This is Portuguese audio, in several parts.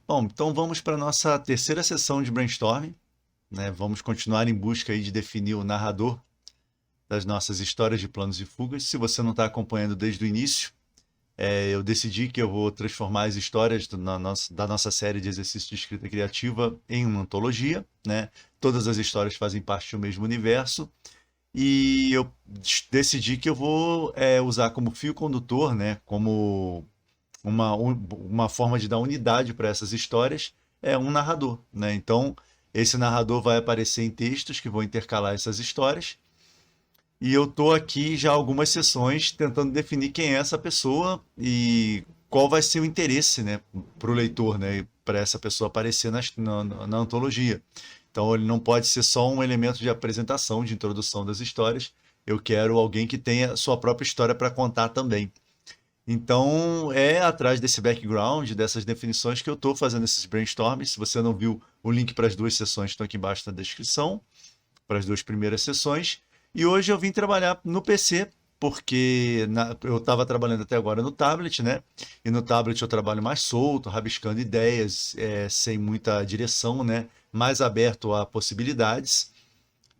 Bom, então vamos para a nossa terceira sessão de brainstorming, né? Vamos continuar em busca aí de definir o narrador das nossas histórias de planos e fugas. Se você não está acompanhando desde o início, eu decidi que eu vou transformar as histórias da nossa série de exercícios de escrita criativa em uma antologia, né? Todas as histórias fazem parte do mesmo universo e eu decidi que eu vou usar como fio condutor, né? Como uma forma de dar unidade para essas histórias é um narrador, né? Então, esse narrador vai aparecer em textos que vão intercalar essas histórias. E eu tô aqui já algumas sessões tentando definir quem é essa pessoa e qual vai ser o interesse, né, para o leitor, né, para essa pessoa aparecer na antologia. Então, ele não pode ser só um elemento de apresentação, de introdução das histórias. Eu quero alguém que tenha sua própria história para contar também. Então, é atrás desse background, dessas definições que eu estou fazendo esses brainstorms. Se você não viu, o link para as duas sessões estão aqui embaixo na descrição, para as duas primeiras sessões. E hoje eu vim trabalhar no PC, porque eu estava trabalhando até agora no tablet, né? E no tablet eu trabalho mais solto, rabiscando ideias, sem muita direção, né? Mais aberto a possibilidades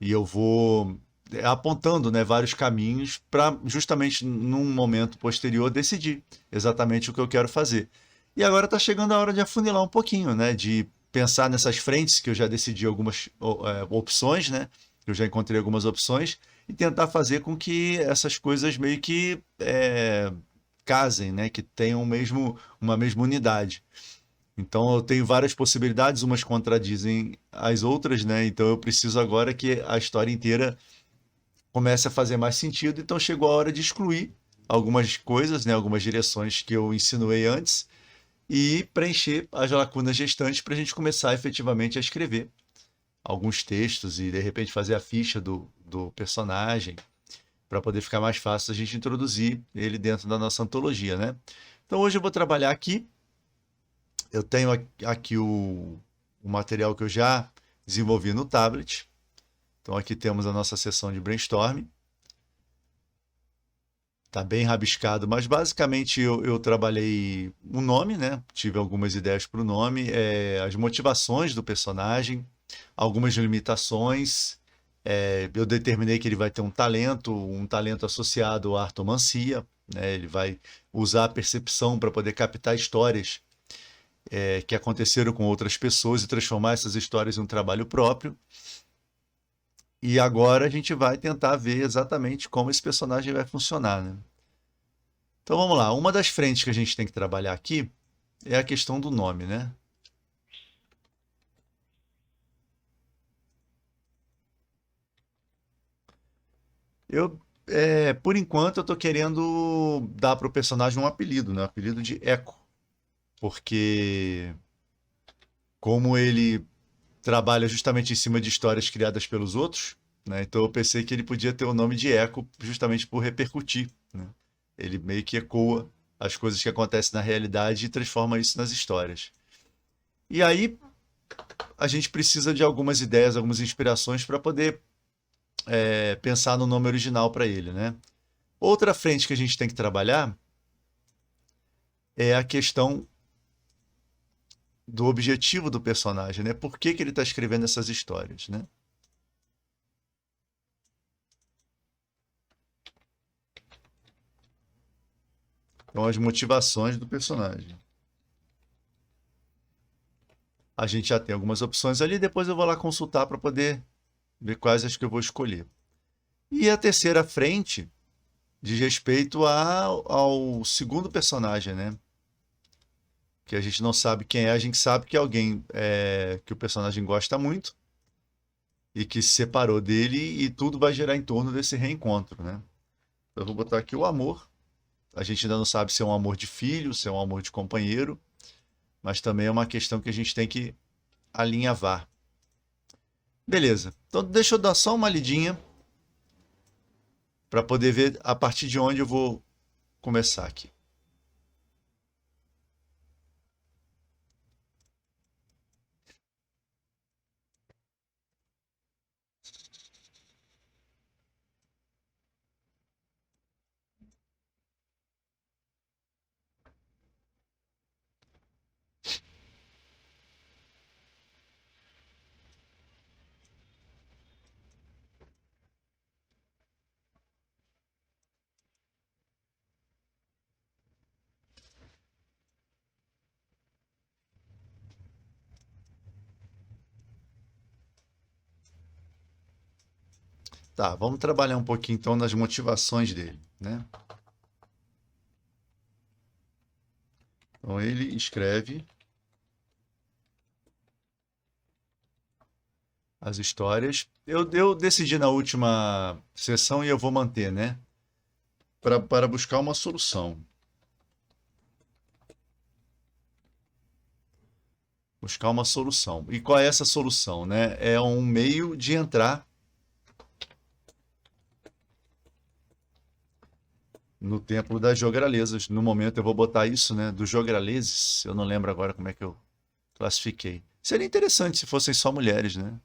e eu vou apontando, né, vários caminhos para justamente num momento posterior decidir exatamente o que eu quero fazer. E agora está chegando a hora de afunilar um pouquinho, né, de pensar nessas frentes que eu já decidi algumas opções, né, eu já encontrei algumas opções e tentar fazer com que essas coisas meio que casem, né, que tenham uma mesma unidade. Então eu tenho várias possibilidades, umas contradizem as outras, né? Então eu preciso agora que a história inteira comece a fazer mais sentido. Então chegou a hora de excluir algumas coisas, né? Algumas direções que eu insinuei antes e preencher as lacunas restantes para a gente começar efetivamente a escrever alguns textos e de repente fazer a ficha do personagem para poder ficar mais fácil a gente introduzir ele dentro da nossa antologia, né? Então hoje eu vou trabalhar aqui. Eu tenho aqui o material que eu já desenvolvi no tablet. Então aqui temos a nossa sessão de brainstorming. Está bem rabiscado, mas basicamente eu trabalhei o nome, né? Tive algumas ideias para o nome, as motivações do personagem, algumas limitações. Eu determinei que ele vai ter um talento associado à artomancia, né? Ele vai usar a percepção para poder captar histórias que aconteceram com outras pessoas e transformar essas histórias em um trabalho próprio. E agora a gente vai tentar ver exatamente como esse personagem vai funcionar, né? Então vamos lá. Uma das frentes que a gente tem que trabalhar aqui é a questão do nome, né? Por enquanto, eu estou querendo dar para o personagem um apelido, né? Um apelido de Echo, porque como ele trabalha justamente em cima de histórias criadas pelos outros, né? Então eu pensei que ele podia ter o nome de Echo justamente por repercutir, né? Ele meio que ecoa as coisas que acontecem na realidade e transforma isso nas histórias. E aí a gente precisa de algumas ideias, algumas inspirações para poder pensar no nome original para ele, né? Outra frente que a gente tem que trabalhar é a questão do objetivo do personagem, né? Por que que ele está escrevendo essas histórias, né? Então, as motivações do personagem. A gente já tem algumas opções ali, depois eu vou lá consultar para poder ver quais as que eu vou escolher. E a terceira frente diz respeito ao segundo personagem, né? Que a gente não sabe quem é, a gente sabe que é alguém que o personagem gosta muito e que se separou dele e tudo vai girar em torno desse reencontro, né? Eu vou botar aqui o amor. A gente ainda não sabe se é um amor de filho, se é um amor de companheiro, mas também é uma questão que a gente tem que alinhavar. Beleza. Então deixa eu dar só uma lidinha para poder ver a partir de onde eu vou começar aqui. Tá, vamos trabalhar um pouquinho então nas motivações dele, né? Então ele escreve as histórias. Eu decidi na última sessão e eu vou manter, né? Para buscar uma solução. Buscar uma solução. E qual é essa solução, né? É um meio de entrar no Templo das Jogralezas. No momento eu vou botar isso, né? Dos Jograleses. Eu não lembro agora como é que eu classifiquei. Seria interessante se fossem só mulheres, né?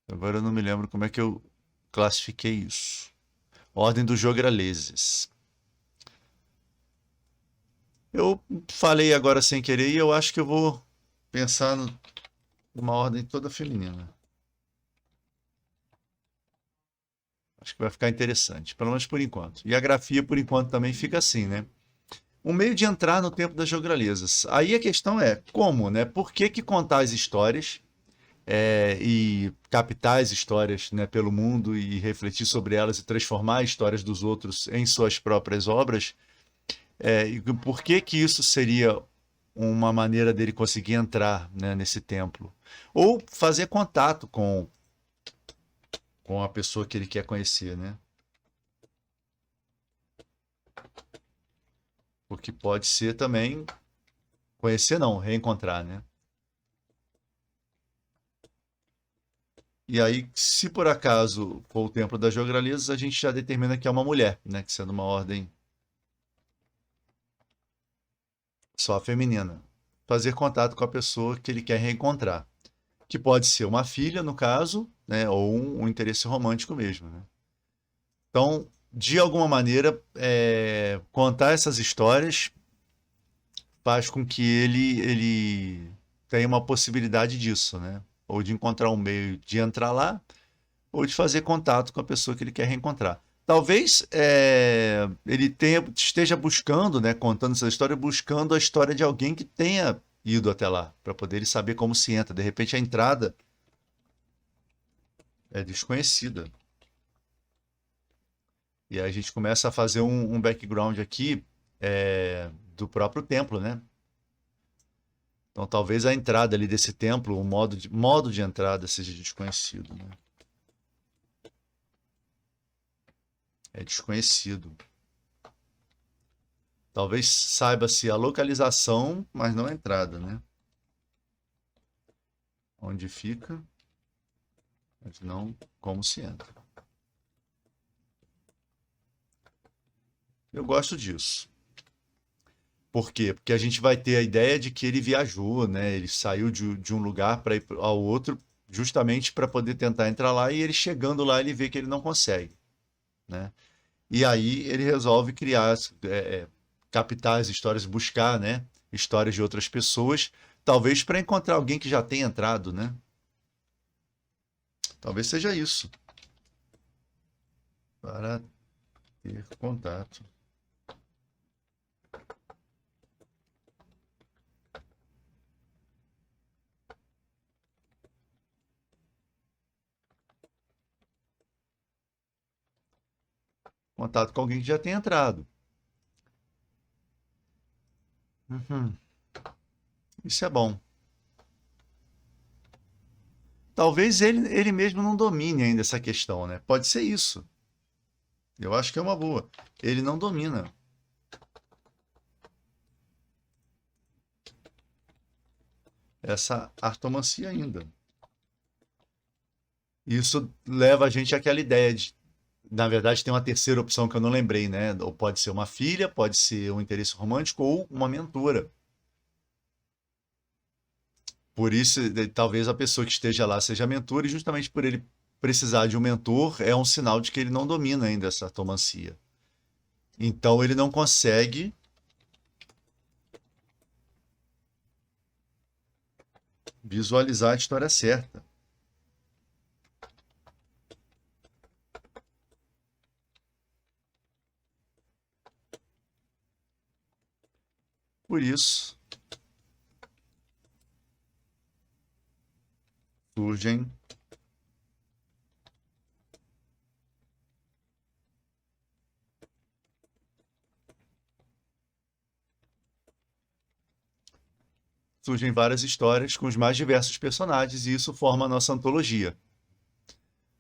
Agora eu não me lembro como é que eu classifiquei isso. Ordem dos Jograleses. Eu falei agora sem querer e eu acho que eu vou pensar numa ordem toda feminina. Acho que vai ficar interessante, pelo menos por enquanto. E a grafia, por enquanto, também fica assim, né? Um meio de entrar no tempo das jogralezas. Aí a questão é como, né? Por que que contar as histórias e captar as histórias, né, pelo mundo e refletir sobre elas e transformar as histórias dos outros em suas próprias obras? E por que que isso seria uma maneira dele conseguir entrar, né, nesse templo? Ou fazer contato com a pessoa que ele quer conhecer, né? Porque pode ser também conhecer, não, reencontrar, né? E aí, se por acaso for o templo das jogralezas, a gente já determina que é uma mulher, né? Que sendo uma ordem só feminina. Fazer contato com a pessoa que ele quer reencontrar. Que pode ser uma filha, no caso, né? Ou um interesse romântico mesmo, né? Então, de alguma maneira, contar essas histórias faz com que ele tenha uma possibilidade disso, né? Ou de encontrar um meio de entrar lá, ou de fazer contato com a pessoa que ele quer reencontrar. Talvez ele esteja buscando, né, contando essa história, buscando a história de alguém que tenha ido até lá, para poder ele saber como se entra. De repente a entrada é desconhecida. E aí a gente começa a fazer um background aqui do próprio templo, né? Então talvez a entrada ali desse templo, o modo de entrada seja desconhecido, né? É desconhecido. Talvez saiba-se a localização, mas não a entrada, né? Onde fica, mas não como se entra. Eu gosto disso. Por quê? Porque a gente vai ter a ideia de que ele viajou, né? Ele saiu de um lugar para ir ao outro, justamente para poder tentar entrar lá, e ele chegando lá, ele vê que ele não consegue, né? E aí ele resolve criar, captar as histórias, buscar, né? Histórias de outras pessoas, talvez para encontrar alguém que já tenha entrado, né? Talvez seja isso. Para ter contato. Contato com alguém que já tenha entrado. Uhum. Isso é bom. Talvez ele mesmo não domine ainda essa questão, né? Pode ser isso. Eu acho que é uma boa. Ele não domina essa artomancia ainda. Isso leva a gente àquela ideia de, na verdade, tem uma terceira opção que eu não lembrei, né? Ou pode ser uma filha, pode ser um interesse romântico ou uma mentora. Por isso, talvez a pessoa que esteja lá seja mentor, e justamente por ele precisar de um mentor, é um sinal de que ele não domina ainda essa artomancia. Então ele não consegue visualizar a história certa. Por isso surgem surgem várias histórias com os mais diversos personagens e isso forma a nossa antologia.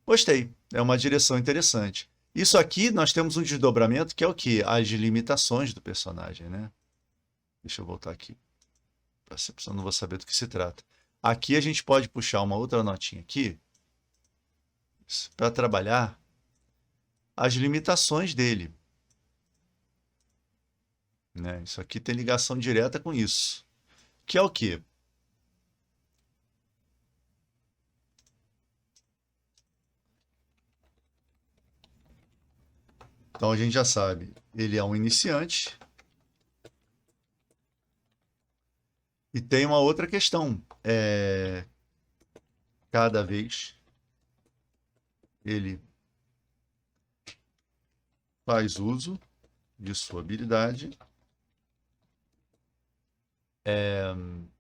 Gostei, é uma direção interessante. Isso aqui nós temos um desdobramento que é o quê? As limitações do personagem, né? Deixa eu voltar aqui. Eu não vou saber do que se trata. Aqui a gente pode puxar uma outra notinha aqui para trabalhar as limitações dele, né? Isso aqui tem ligação direta com isso. Que é o quê? Então a gente já sabe, ele é um iniciante. E tem uma outra questão. Cada vez ele faz uso de sua habilidade.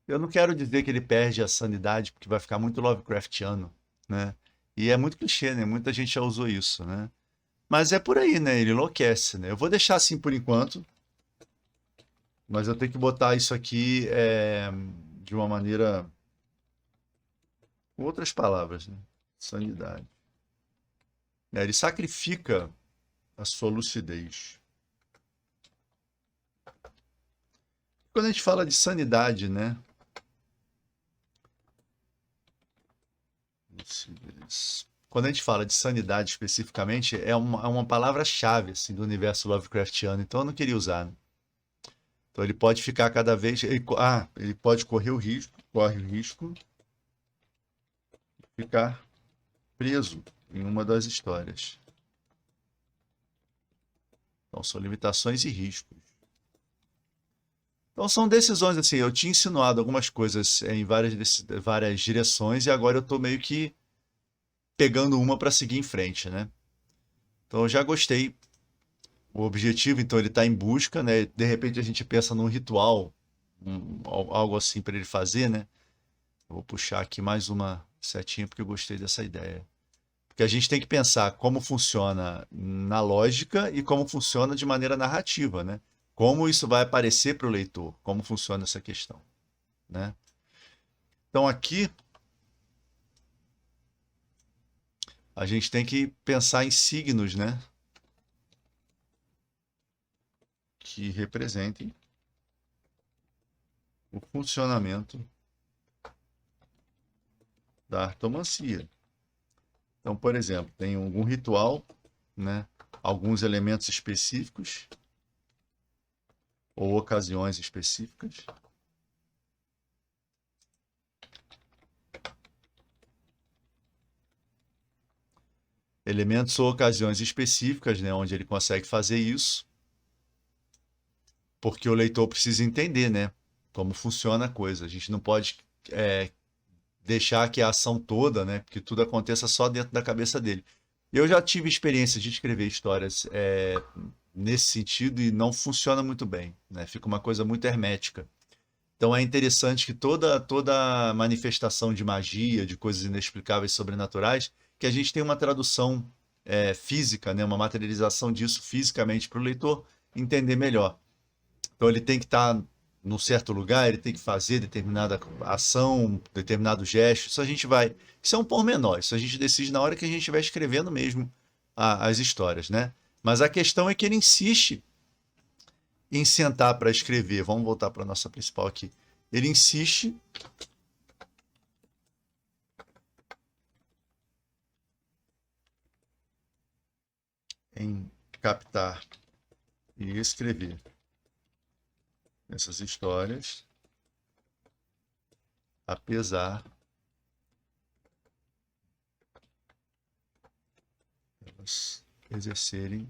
Eu não quero dizer que ele perde a sanidade, porque vai ficar muito Lovecraftiano, né? E é muito clichê, né? Muita gente já usou isso, né? Mas é por aí, né? Ele enlouquece, né? Eu vou deixar assim por enquanto, mas eu tenho que botar isso aqui de uma maneira, com outras palavras, né? Sanidade. Ele sacrifica a sua lucidez. Quando a gente fala de sanidade, né? Quando a gente fala de sanidade especificamente, é uma palavra-chave assim, do universo Lovecraftiano, então eu não queria usar, né? Então ele pode ficar cada vez. Ele pode corre o risco de ficar preso em uma das histórias. Então são limitações e riscos. Então são decisões assim. Eu tinha insinuado algumas coisas em várias direções e agora eu estou meio que pegando uma para seguir em frente, né? Então eu já gostei. O objetivo, então, ele está em busca, né? De repente a gente pensa num ritual, algo assim para ele fazer, né? Eu vou puxar aqui mais uma setinha porque eu gostei dessa ideia. Porque a gente tem que pensar como funciona na lógica e como funciona de maneira narrativa, né? Como isso vai aparecer para o leitor, como funciona essa questão, né? Então aqui a gente tem que pensar em signos, né? Que representem o funcionamento da artomancia. Então, por exemplo, tem algum ritual, né? Alguns elementos específicos ou ocasiões específicas. Elementos ou ocasiões específicas, né? Onde ele consegue fazer isso. Porque o leitor precisa entender, né? Como funciona a coisa. A gente não pode deixar que a ação toda, né? Que tudo aconteça só dentro da cabeça dele. Eu já tive experiência de escrever histórias nesse sentido e não funciona muito bem, né? Fica uma coisa muito hermética. Então é interessante que toda manifestação de magia, de coisas inexplicáveis, sobrenaturais, que a gente tenha uma tradução física, né? Uma materialização disso fisicamente para o leitor entender melhor. Então ele tem que estar num certo lugar, ele tem que fazer determinada ação, determinado gesto. Isso a gente vai. Isso é um pormenor, isso a gente decide na hora que a gente vai escrevendo mesmo as histórias, né? Mas a questão é que ele insiste em sentar para escrever. Vamos voltar para a nossa principal aqui. Ele insiste em captar e escrever essas histórias, apesar de elas exercerem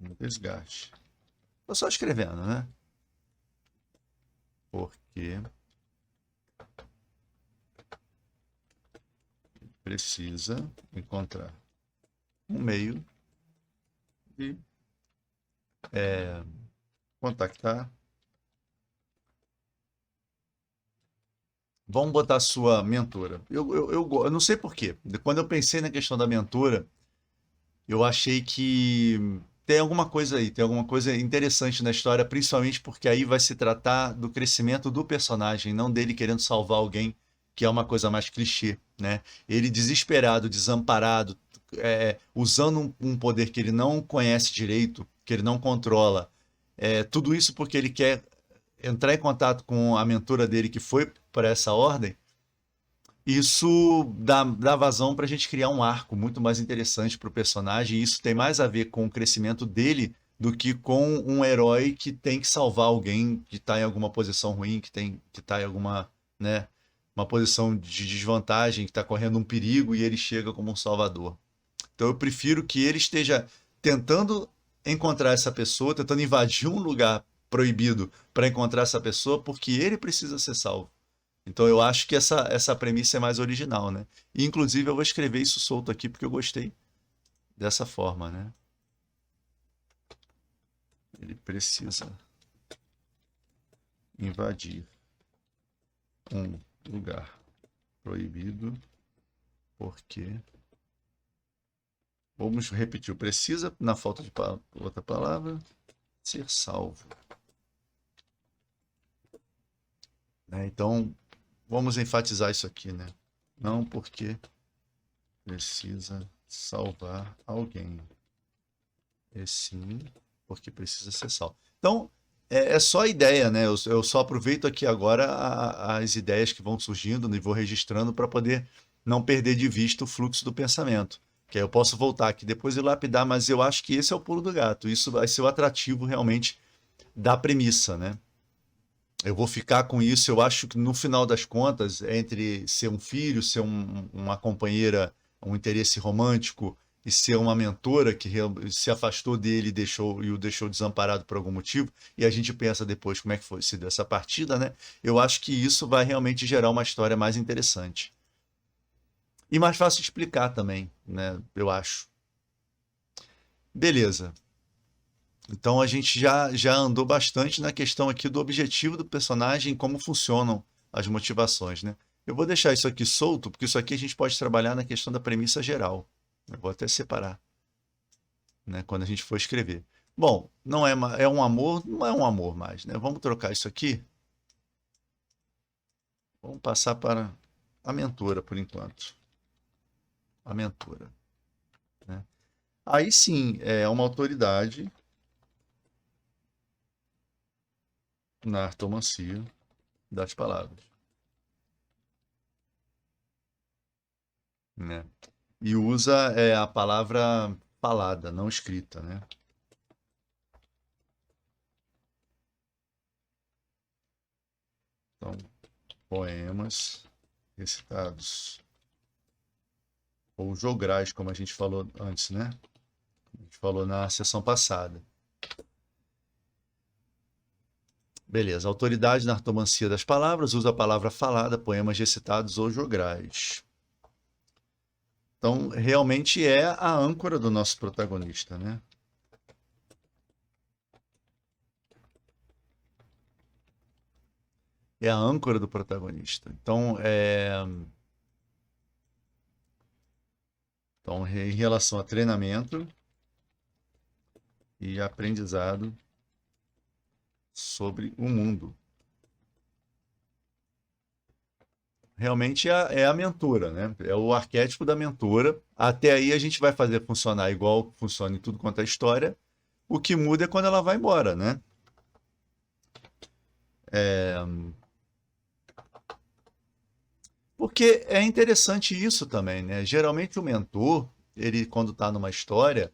um desgaste. Estou só escrevendo, né? Porque precisa encontrar um meio de contactar. Vamos botar a sua mentora. Eu não sei por quê. Quando eu pensei na questão da mentora, eu achei que tem alguma coisa aí, tem alguma coisa interessante na história, principalmente porque aí vai se tratar do crescimento do personagem, não dele querendo salvar alguém, que é uma coisa mais clichê, né? Ele desesperado, desamparado, usando um poder que ele não conhece direito, que ele não controla. Tudo isso porque ele quer entrar em contato com a mentora dele que foi para essa ordem. Isso dá vazão para a gente criar um arco muito mais interessante para o personagem, e isso tem mais a ver com o crescimento dele do que com um herói que tem que salvar alguém que está em alguma posição ruim, que está em alguma, né, uma posição de desvantagem, que está correndo um perigo e ele chega como um salvador. Então eu prefiro que ele esteja tentando encontrar essa pessoa, tentando invadir um lugar proibido para encontrar essa pessoa, porque ele precisa ser salvo. Então eu acho que essa premissa é mais original, né? E, inclusive eu vou escrever isso solto aqui porque eu gostei dessa forma, né? Ele precisa invadir um lugar proibido porque... Vamos repetir. Precisa, na falta de outra palavra, ser salvo. Né? Então, vamos enfatizar isso aqui, né? Não porque precisa salvar alguém, e sim porque precisa ser salvo. Então, é só ideia, né? Eu só aproveito aqui agora as ideias que vão surgindo e vou registrando para poder não perder de vista o fluxo do pensamento. Que aí eu posso voltar aqui depois e lapidar, mas eu acho que esse é o pulo do gato. Isso vai ser o atrativo realmente da premissa, né? Eu vou ficar com isso. Eu acho que no final das contas, entre ser um filho, ser uma companheira, um interesse romântico e ser uma mentora que se afastou dele e o deixou desamparado por algum motivo, e a gente pensa depois como é que foi sido essa partida, né? Eu acho que isso vai realmente gerar uma história mais interessante. E mais fácil de explicar também, né? Eu acho. Beleza. Então a gente já andou bastante na questão aqui do objetivo do personagem e como funcionam as motivações, né? Eu vou deixar isso aqui solto, porque isso aqui a gente pode trabalhar na questão da premissa geral. Eu vou até separar, né, quando a gente for escrever. Bom, não é um amor, não é um amor mais, né? Vamos trocar isso aqui. Vamos passar para a mentora por enquanto. A mentora, né? Aí sim, é uma autoridade na artomancia das palavras, né? E usa a palavra falada, não escrita, né? Então, poemas recitados ou jograis, como a gente falou antes, né? A gente falou na sessão passada. Beleza. Autoridade na artomancia das palavras, usa a palavra falada, poemas recitados ou jograis. Então, realmente é a âncora do nosso protagonista, né? É a âncora do protagonista. Então, em relação a treinamento e aprendizado sobre o mundo. Realmente é a mentora, né? É o arquétipo da mentora. Até aí a gente vai fazer funcionar igual funciona em tudo quanto é história. O que muda é quando ela vai embora, né? Porque é interessante isso também, né? Geralmente o mentor, ele quando está numa história,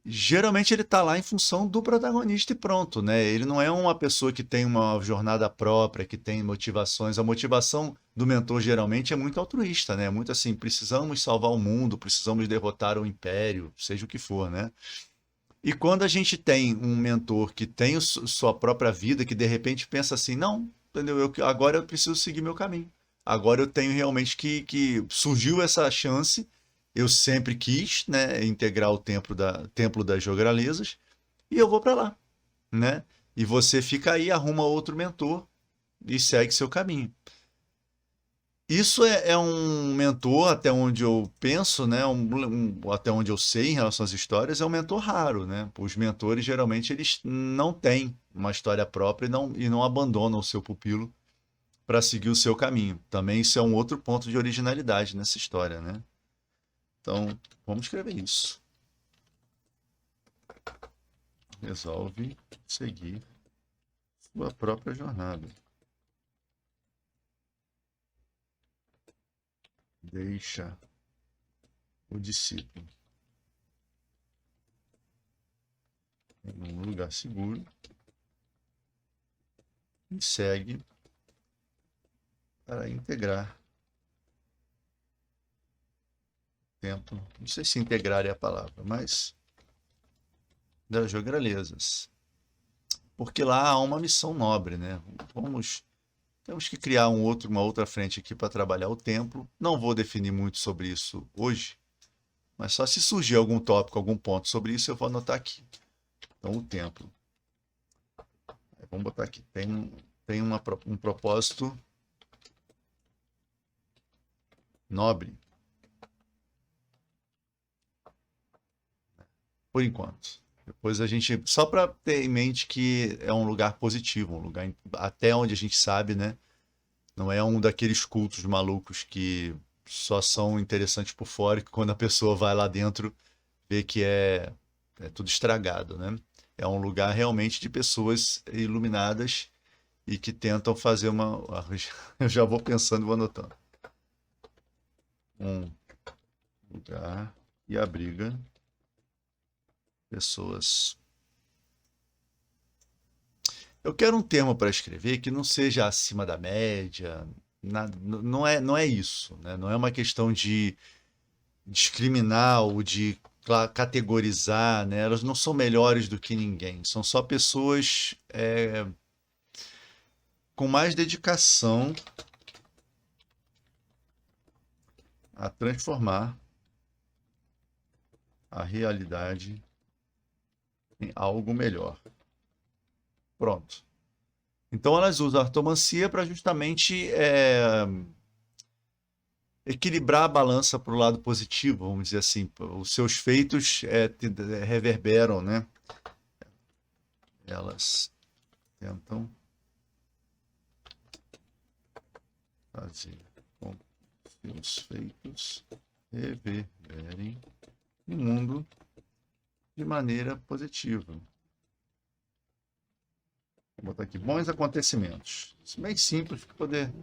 geralmente ele está lá em função do protagonista e pronto, né? Ele não é uma pessoa que tem uma jornada própria, que tem motivações. A motivação do mentor geralmente é muito altruísta, né? Muito assim, precisamos salvar o mundo, precisamos derrotar o império, seja o que for, né? E quando a gente tem um mentor que tem sua própria vida, que de repente pensa assim, não, entendeu? Agora eu preciso seguir meu caminho. Agora eu tenho realmente que surgiu essa chance. Eu sempre quis, né, integrar o Templo das Jogralezas e eu vou para lá, né? E você fica aí, arruma outro mentor e segue seu caminho. Isso é um mentor, até onde eu penso, né? Até onde eu sei em relação às histórias, é um mentor raro, né? Os mentores geralmente eles não têm uma história própria e não abandonam o seu pupilo para seguir o seu caminho. Também isso é um outro ponto de originalidade nessa história, né? Então, vamos escrever isso. Resolve seguir sua própria jornada. Deixa o discípulo em um lugar seguro e segue para integrar templo. Não sei se integrar é a palavra, mas das jogralezas. Porque lá há uma missão nobre, né? Temos que criar uma outra frente aqui para trabalhar o templo. Não vou definir muito sobre isso hoje, mas só se surgir algum tópico, algum ponto sobre isso, eu vou anotar aqui. Então, o templo. Vamos botar aqui. Tem um propósito nobre, por enquanto. Depois a gente, só para ter em mente que é um lugar positivo, um lugar até onde a gente sabe, né? Não é um daqueles cultos malucos que só são interessantes por fora e que quando a pessoa vai lá dentro vê que é tudo estragado, né? É um lugar realmente de pessoas iluminadas e que tentam fazer uma. Eu já vou pensando e vou anotando. Um lugar e abriga pessoas. Eu quero um termo para escrever que não seja acima da média. Não é isso, né? Não é uma questão de discriminar ou de categorizar, né? Elas não são melhores do que ninguém. São só pessoas com mais dedicação a transformar a realidade em algo melhor. Pronto. Então elas usam a artomancia para justamente equilibrar a balança para o lado positivo, vamos dizer assim. Os seus feitos reverberam, né? Elas tentam fazer com que os feitos reverberem no mundo de maneira positiva. Vou botar aqui, bons acontecimentos. Isso é bem simples para poder.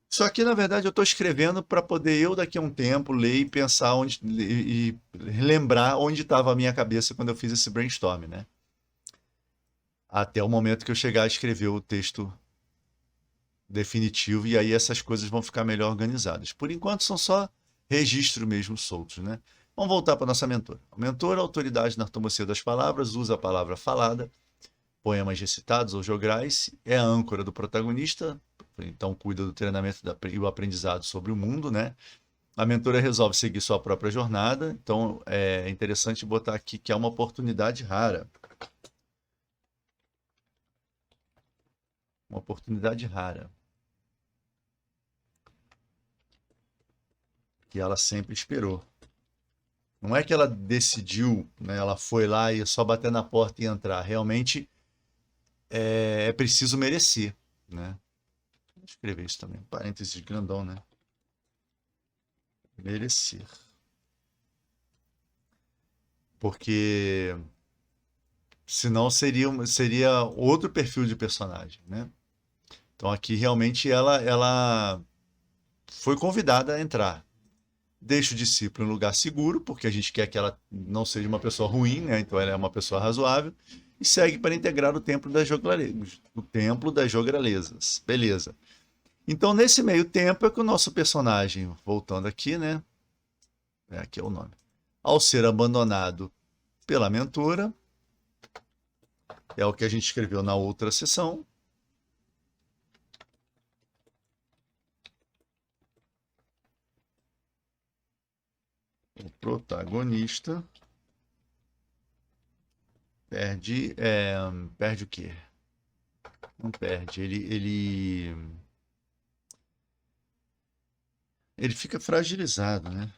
Isso aqui, na verdade, eu estou escrevendo para poder eu, daqui a um tempo, ler e pensar e lembrar onde estava a minha cabeça quando eu fiz esse brainstorm, né? Até o momento que eu chegar a escrever o texto definitivo e aí essas coisas vão ficar melhor organizadas. Por enquanto, são só registro mesmo soltos, né? Vamos voltar para a nossa mentora. A mentora, autoridade na ortomancia das palavras, usa a palavra falada, poemas recitados ou jograis, é a âncora do protagonista, então cuida do treinamento e o aprendizado sobre o mundo, né? A mentora resolve seguir sua própria jornada, então é interessante botar aqui que é uma oportunidade rara. Uma oportunidade rara. Que ela sempre esperou. Não é que ela decidiu, né? Ela foi lá e só bater na porta e entrar. Realmente é preciso merecer, né? Vou escrever isso também, parênteses grandão, né? Merecer. Porque senão seria outro perfil de personagem, né? Então aqui realmente ela foi convidada a entrar. Deixa o discípulo em um lugar seguro, porque a gente quer que ela não seja uma pessoa ruim, né? Então ela é uma pessoa razoável. E segue para integrar o templo das jogralezas. Beleza. Então, nesse meio tempo é que o nosso personagem, voltando aqui, né? Aqui é o nome. Ao ser abandonado pela mentora, é o que a gente escreveu na outra sessão. O protagonista perde. Perde o quê? Não perde. Ele ele fica fragilizado, né?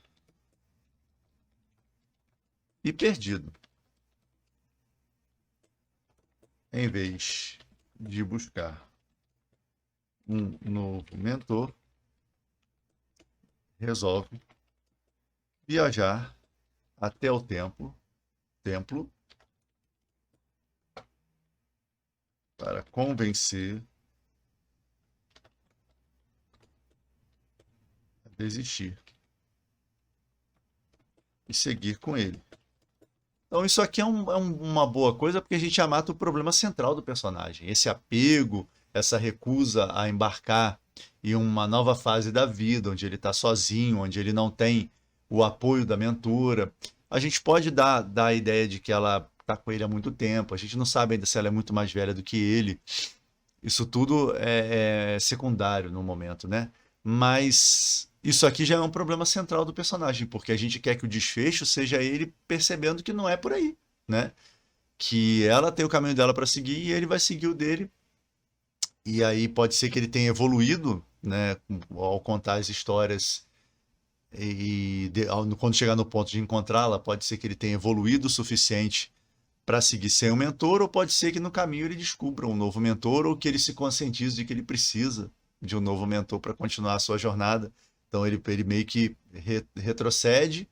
E perdido. Em vez de buscar um novo mentor, resolve viajar até o templo para convencer a desistir e seguir com ele. Então, isso aqui uma boa coisa porque a gente já mata o problema central do personagem. Esse apego, essa recusa a embarcar em uma nova fase da vida, onde ele está sozinho, onde ele não tem o apoio da mentora. A gente pode dar a ideia de que ela está com ele há muito tempo, a gente não sabe ainda se ela é muito mais velha do que ele. Isso tudo é secundário no momento, né? Mas isso aqui já é um problema central do personagem, porque a gente quer que o desfecho seja ele percebendo que não é por aí, né? Que ela tem o caminho dela para seguir e ele vai seguir o dele. E aí pode ser que ele tenha evoluído, né? Ao contar as histórias quando chegar no ponto de encontrá-la, pode ser que ele tenha evoluído o suficiente para seguir sem um mentor, ou pode ser que no caminho ele descubra um novo mentor, ou que ele se conscientize de que ele precisa de um novo mentor para continuar a sua jornada. Então ele meio que retrocede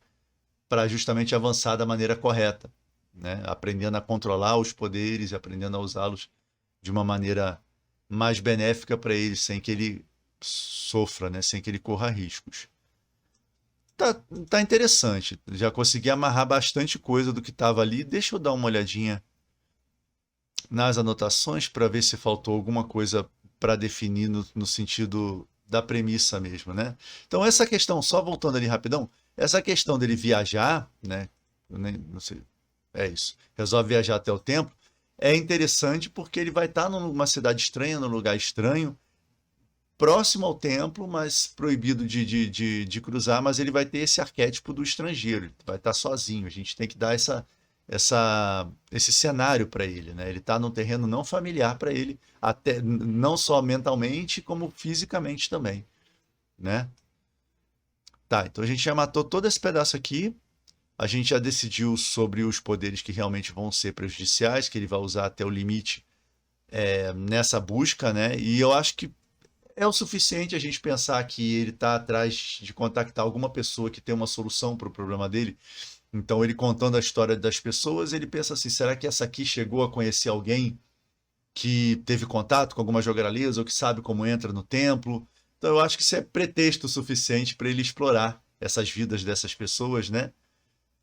para justamente avançar da maneira correta, né? Aprendendo a controlar os poderes e aprendendo a usá-los de uma maneira mais benéfica para ele, sem que ele sofra, né? Sem que ele corra riscos. Tá, tá interessante. Já consegui amarrar bastante coisa do que estava ali. Deixa eu dar uma olhadinha nas anotações para ver se faltou alguma coisa para definir no sentido da premissa mesmo, né? Então, essa questão, só voltando ali rapidão, essa questão dele viajar, né? Eu não sei, é isso. Resolve viajar até o templo. É interessante porque ele vai estar numa cidade estranha, num lugar estranho, próximo ao templo, mas proibido de cruzar, mas ele vai ter esse arquétipo do estrangeiro, ele vai estar sozinho. A gente tem que dar esse cenário para ele, né? Ele está num terreno não familiar para ele, até não só mentalmente, como fisicamente também, né? Tá, então a gente já matou todo esse pedaço aqui. A gente já decidiu sobre os poderes que realmente vão ser prejudiciais, que ele vai usar até o limite nessa busca, né? E eu acho que é o suficiente a gente pensar que ele está atrás de contactar alguma pessoa que tem uma solução para o problema dele. Então, ele contando a história das pessoas, ele pensa assim: será que essa aqui chegou a conhecer alguém que teve contato com alguma jogaraleza ou que sabe como entra no templo? Então, eu acho que isso é pretexto suficiente para ele explorar essas vidas dessas pessoas, né?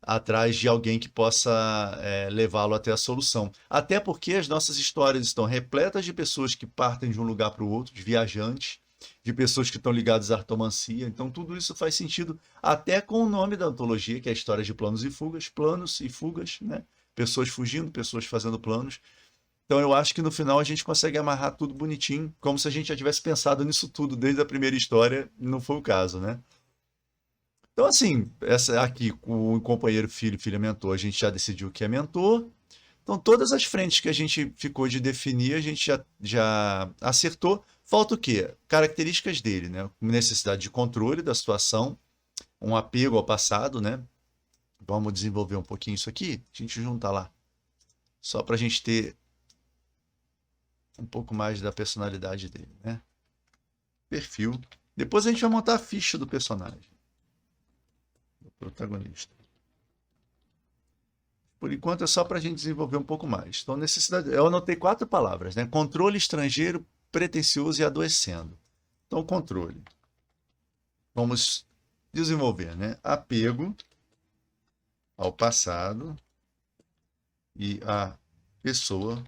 Atrás de alguém que possa levá-lo até a solução. Até porque as nossas histórias estão repletas de pessoas que partem de um lugar para o outro, de viajantes, de pessoas que estão ligadas à artomancia. Então, tudo isso faz sentido até com o nome da antologia, que é a história de planos e fugas, né? Pessoas fugindo, pessoas fazendo planos. Então, eu acho que no final a gente consegue amarrar tudo bonitinho, como se a gente já tivesse pensado nisso tudo desde a primeira história, e não foi o caso, né? Então, assim, essa aqui, o companheiro filho, filha mentor, a gente já decidiu que é mentor. Então, todas as frentes que a gente ficou de definir, a gente já acertou. Falta o quê? Características dele, né? Necessidade de controle da situação, um apego ao passado, né? Vamos desenvolver um pouquinho isso aqui, a gente junta lá. Só para a gente ter um pouco mais da personalidade dele, né? Perfil. Depois a gente vai montar a ficha do personagem, do protagonista. Por enquanto é só para a gente desenvolver um pouco mais. Então, necessidade. Eu anotei 4 palavras, né? Controle estrangeiro, pretensioso e adoecendo. Então, controle. Vamos desenvolver, né? Apego ao passado e à pessoa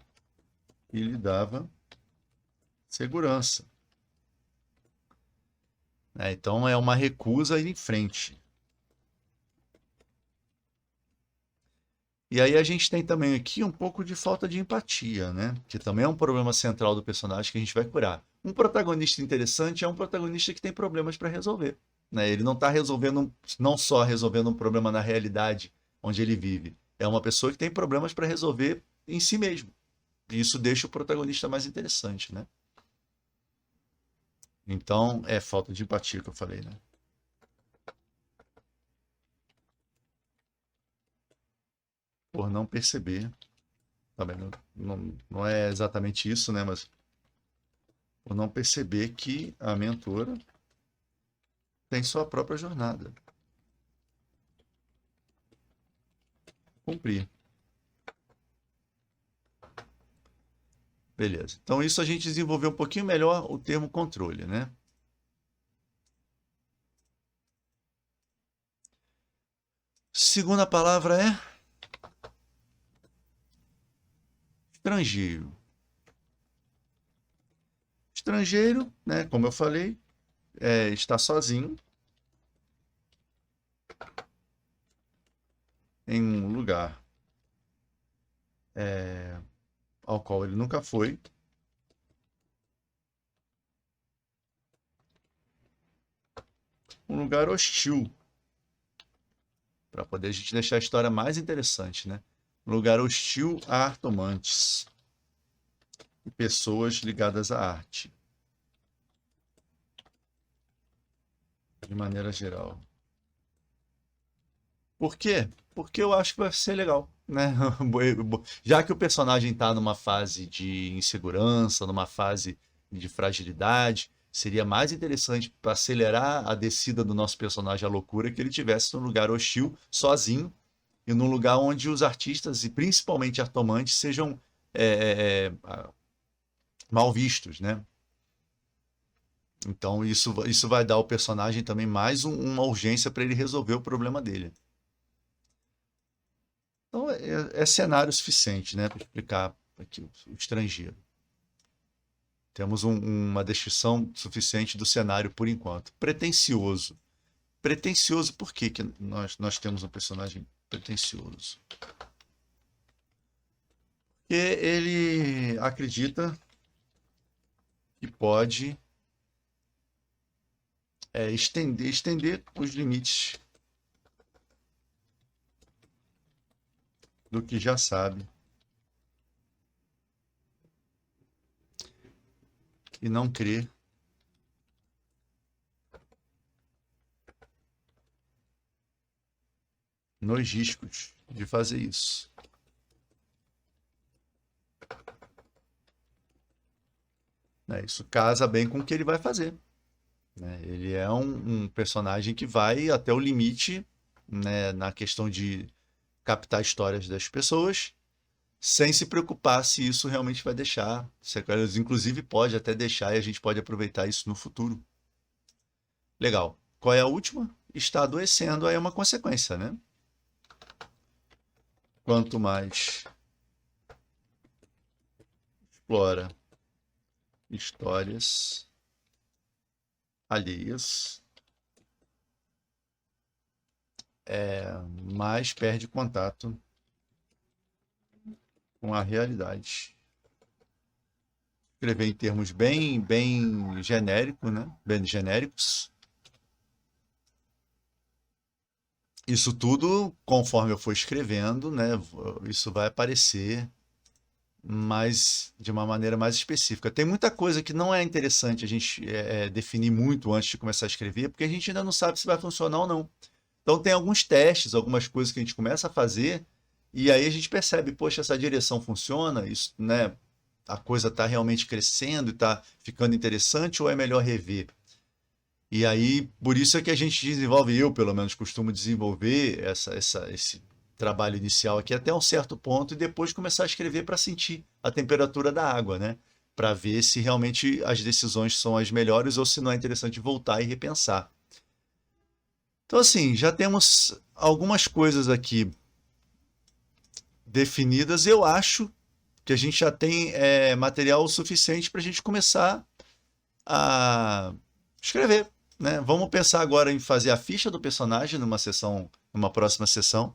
que lhe dava segurança, né? Então, é uma recusa a ir em frente. E aí a gente tem também aqui um pouco de falta de empatia, né? Que também é um problema central do personagem que a gente vai curar. Um protagonista interessante é um protagonista que tem problemas para resolver, né? Ele não está resolvendo, não só resolvendo um problema na realidade onde ele vive, é uma pessoa que tem problemas para resolver em si mesmo. E isso deixa o protagonista mais interessante, né? Então, é falta de empatia que eu falei, né? por não perceber, também não é exatamente isso, né? Mas por não perceber que a mentora tem sua própria jornada. Cumprir. Beleza. Então, isso a gente desenvolveu um pouquinho melhor o termo controle, né? Segunda palavra é estrangeiro. Estrangeiro, né? Como eu falei, está sozinho em um lugar ao qual ele nunca foi. Um lugar hostil, para poder a gente deixar a história mais interessante, né? Um lugar hostil a artomantes e pessoas ligadas à arte, de maneira geral. Por quê? Porque eu acho que vai ser legal, né? Já que o personagem está numa fase de insegurança, numa fase de fragilidade, seria mais interessante para acelerar a descida do nosso personagem à loucura que ele tivesse num lugar hostil, sozinho, e num lugar onde os artistas, e principalmente artomantes, sejam mal vistos, né? Então isso vai dar ao personagem também mais uma urgência para ele resolver o problema dele. Então é cenário suficiente, né, para explicar aqui o estrangeiro. Temos uma descrição suficiente do cenário por enquanto. Pretencioso. Pretencioso, por que que nós temos um personagem pretencioso? Porque ele acredita que pode estender os limites do que já sabe e não crê nos riscos de fazer isso. Né? Isso casa bem com o que ele vai fazer. Né? Ele é um personagem que vai até o limite, né, na questão de captar histórias das pessoas, sem se preocupar se isso realmente vai deixar sequelas. Inclusive, pode até deixar e a gente pode aproveitar isso no futuro. Legal. Qual é a última? Está adoecendo, aí é uma consequência, né? Quanto mais explora histórias alheias, mais perde contato com a realidade. Escrever em termos bem genéricos, né? Bem genéricos. Isso tudo, conforme eu for escrevendo, né? Isso vai aparecer mas de uma maneira mais específica. Tem muita coisa que não é interessante a gente definir muito antes de começar a escrever, porque a gente ainda não sabe se vai funcionar ou não. Então tem alguns testes, algumas coisas que a gente começa a fazer e aí a gente percebe, poxa, essa direção funciona, isso, né? A coisa está realmente crescendo e está ficando interessante ou é melhor rever? E aí, por isso é que a gente desenvolve, eu pelo menos costumo desenvolver esse trabalho inicial aqui até um certo ponto e depois começar a escrever para sentir a temperatura da água, né? Para ver se realmente as decisões são as melhores ou se não é interessante voltar e repensar. Então, assim, já temos algumas coisas aqui definidas. Eu acho que a gente já tem material suficiente para a gente começar a escrever, né? Vamos pensar agora em fazer a ficha do personagem numa próxima sessão,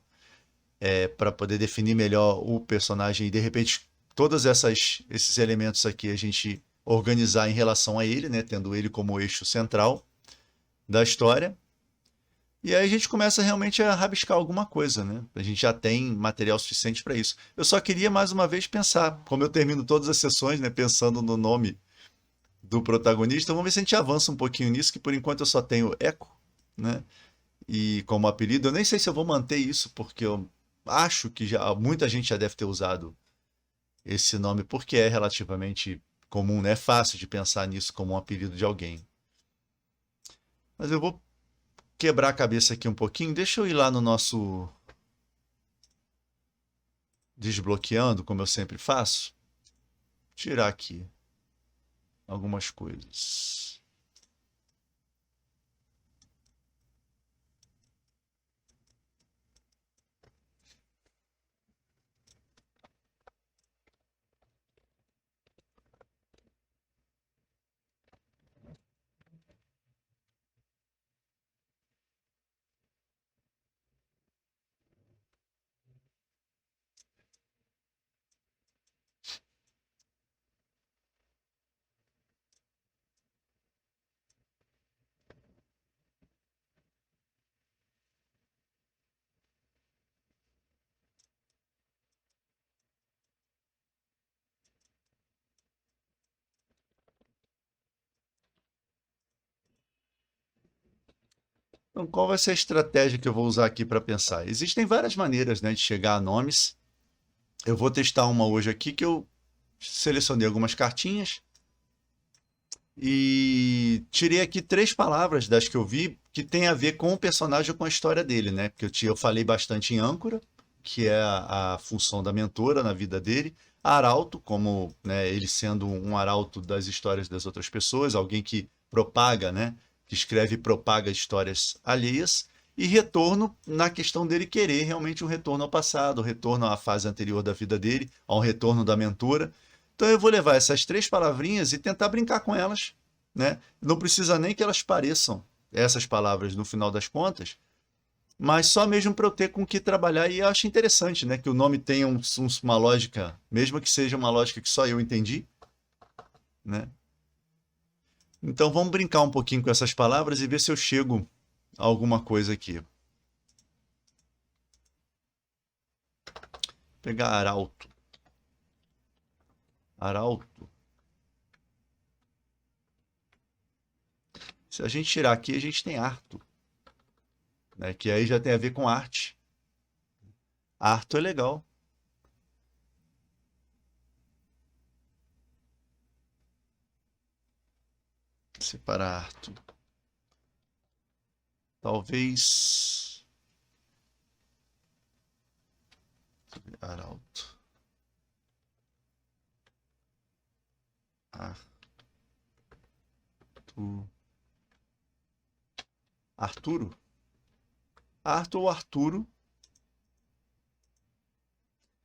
para poder definir melhor o personagem e de repente todos esses elementos aqui a gente organizar em relação a ele, né? Tendo ele como eixo central da história. E aí a gente começa realmente a rabiscar alguma coisa, né? A gente já tem material suficiente para isso. Eu só queria mais uma vez pensar, como eu termino todas as sessões, né, pensando no nome do protagonista, vamos ver se a gente avança um pouquinho nisso, que por enquanto eu só tenho Echo, né? E como apelido, eu nem sei se eu vou manter isso, porque acho que já muita gente já deve ter usado esse nome porque é relativamente comum, né? É fácil de pensar nisso como um apelido de alguém. Mas eu vou quebrar a cabeça aqui um pouquinho. Deixa eu ir lá no nosso desbloqueando, como eu sempre faço. Tirar aqui algumas coisas. Então, qual vai ser a estratégia que eu vou usar aqui para pensar? Existem várias maneiras, né, de chegar a nomes. Eu vou testar uma hoje aqui que eu selecionei algumas cartinhas e tirei aqui três palavras das que eu vi que tem a ver com o personagem ou com a história dele, né? Porque eu falei bastante em âncora, que é a função da mentora na vida dele, arauto, como, né, ele sendo um arauto das histórias das outras pessoas, alguém que propaga, né? Que escreve e propaga histórias alheias, e retorno na questão dele querer realmente um retorno ao passado, um retorno à fase anterior da vida dele, ao retorno da mentora. Então eu vou levar essas três palavrinhas e tentar brincar com elas, né? Não precisa nem que elas pareçam essas palavras no final das contas, mas só mesmo para eu ter com o que trabalhar. E eu acho interessante, né, que o nome tenha uma lógica, mesmo que seja uma lógica que só eu entendi, né? Então vamos brincar um pouquinho com essas palavras e ver se eu chego a alguma coisa aqui. Vou pegar arauto. Arauto. Se a gente tirar aqui, a gente tem arto, né, que aí já tem a ver com arte. Arto é legal. Separar arto. Talvez. Arauto. Arto. Arturo? Arthur ou Arturo.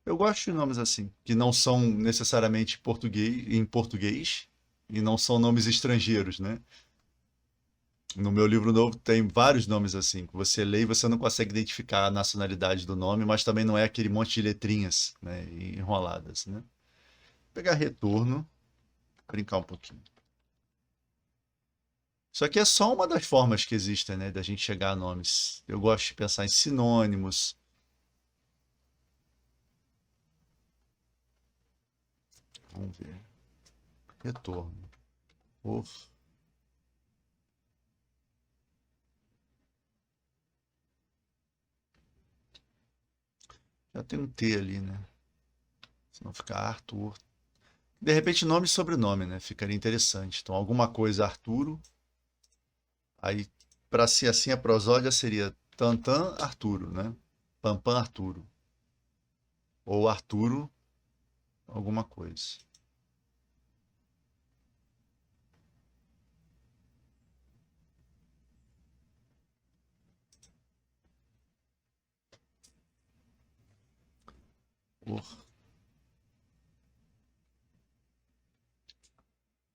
Eu gosto de nomes assim, que não são necessariamente português, em português e não são nomes estrangeiros, né? No meu livro novo tem vários nomes assim, que você lê e você não consegue identificar a nacionalidade do nome, mas também não é aquele monte de letrinhas, né, enroladas, né? Vou pegar retorno, brincar um pouquinho. Isso aqui é só uma das formas que existem, né, da gente chegar a nomes. Eu gosto de pensar em sinônimos. Vamos ver. Retorno. Uf. Já tem um T ali, né? Se não ficar Arthur. De repente, nome e sobrenome, né? Ficaria interessante. Então, alguma coisa Arturo. Aí, para ser assim, a prosódia seria Tantan Arturo, né? Pampam Arturo. Ou Arturo, alguma coisa.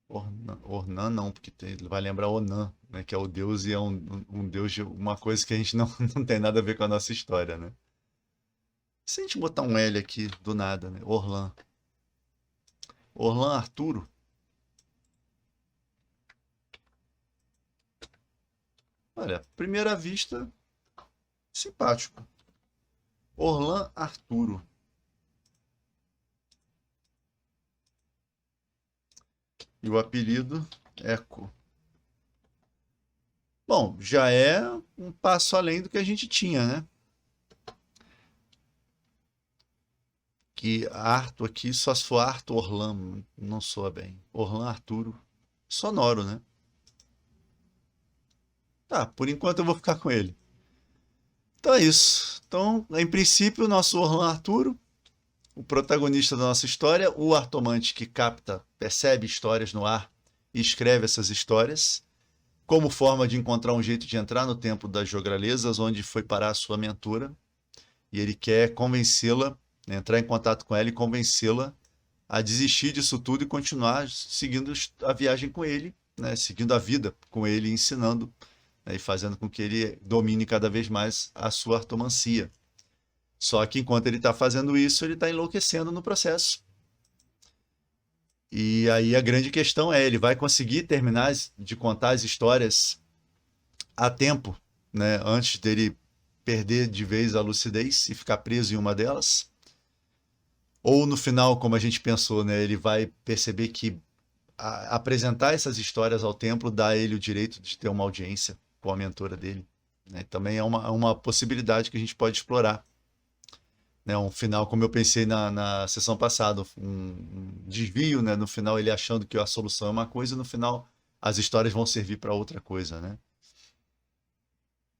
Or, Ornan não, porque vai lembrar Onan, né? Que é o deus e é um deus de uma coisa que a gente não, não tem nada a ver com a nossa história, né? Se a gente botar um L aqui do nada, né? Orlan. Orlan Arturo. Olha, primeira vista, simpático. Orlan Arturo. E o apelido, Eco. Bom, já é um passo além do que a gente tinha, né? Que Arthur aqui, só se for Arthur Orlan, não soa bem. Orlan Arturo. Sonoro, né? Tá, por enquanto eu vou ficar com ele. Então é isso. Então, em princípio, o nosso Orlan Arturo, o protagonista da nossa história, o artomante que capta, percebe histórias no ar e escreve essas histórias, como forma de encontrar um jeito de entrar no templo das Jogralezas, onde foi parar a sua mentora, e ele quer convencê-la, entrar em contato com ela e convencê-la a desistir disso tudo e continuar seguindo a viagem com ele, né, seguindo a vida com ele, ensinando, né, e fazendo com que ele domine cada vez mais a sua artomancia. Só que enquanto ele está fazendo isso, ele está enlouquecendo no processo. E aí a grande questão é, ele vai conseguir terminar de contar as histórias a tempo, né, antes dele perder de vez a lucidez e ficar preso em uma delas? Ou no final, como a gente pensou, né, ele vai perceber que apresentar essas histórias ao templo dá a ele o direito de ter uma audiência com a mentora dele, né? Também é uma possibilidade que a gente pode explorar, né? Um final, como eu pensei na sessão passada, um desvio, né? No final ele achando que a solução é uma coisa, e no final as histórias vão servir para outra coisa, né?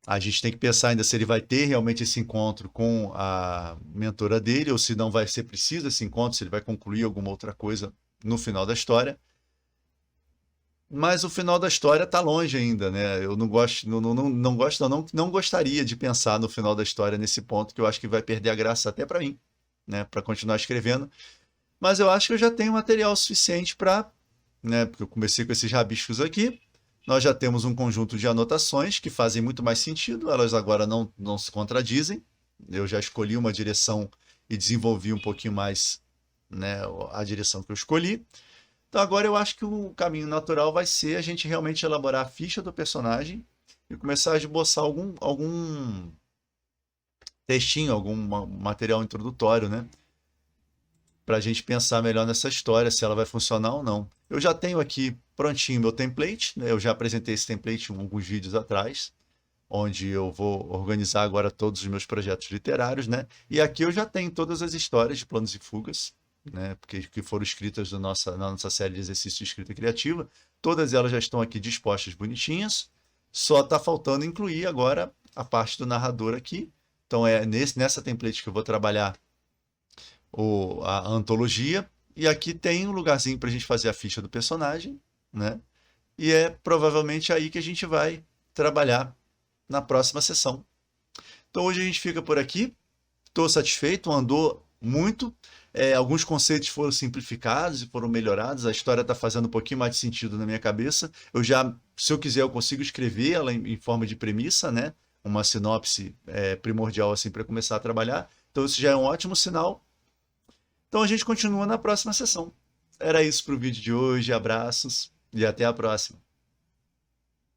A gente tem que pensar ainda se ele vai ter realmente esse encontro com a mentora dele, ou se não vai ser preciso esse encontro, se ele vai concluir alguma outra coisa no final da história. Mas o final da história está longe ainda, né? Eu não gosto, não gosto, não gostaria de pensar no final da história nesse ponto, que eu acho que vai perder a graça até para mim, né? Para continuar escrevendo. Mas eu acho que eu já tenho material suficiente para, né? Porque eu comecei com esses rabiscos aqui. Nós já temos um conjunto de anotações que fazem muito mais sentido, elas agora não se contradizem. Eu já escolhi uma direção e desenvolvi um pouquinho mais, né, a direção que eu escolhi. Então agora eu acho que o caminho natural vai ser a gente realmente elaborar a ficha do personagem e começar a esboçar algum textinho, algum material introdutório, né? Para a gente pensar melhor nessa história, se ela vai funcionar ou não. Eu já tenho aqui prontinho meu template, né? Eu já apresentei esse template em alguns vídeos atrás, onde eu vou organizar agora todos os meus projetos literários, né? E aqui eu já tenho todas as histórias de Planos e Fugas, né? Que foram escritas na nossa série de exercícios de escrita criativa. Todas elas já estão aqui dispostas bonitinhas. Só está faltando incluir agora a parte do narrador aqui. Então é nessa template que eu vou trabalhar a antologia. E aqui tem um lugarzinho para a gente fazer a ficha do personagem, né? E é provavelmente aí que a gente vai trabalhar na próxima sessão. Então hoje a gente fica por aqui. Estou satisfeito, andou muito. Alguns conceitos foram simplificados e foram melhorados. A história está fazendo um pouquinho mais de sentido na minha cabeça. Se eu quiser, eu consigo escrever ela em forma de premissa, né? Uma sinopse primordial assim para começar a trabalhar. Então isso já é um ótimo sinal. Então a gente continua na próxima sessão. Era isso para o vídeo de hoje. Abraços e até a próxima.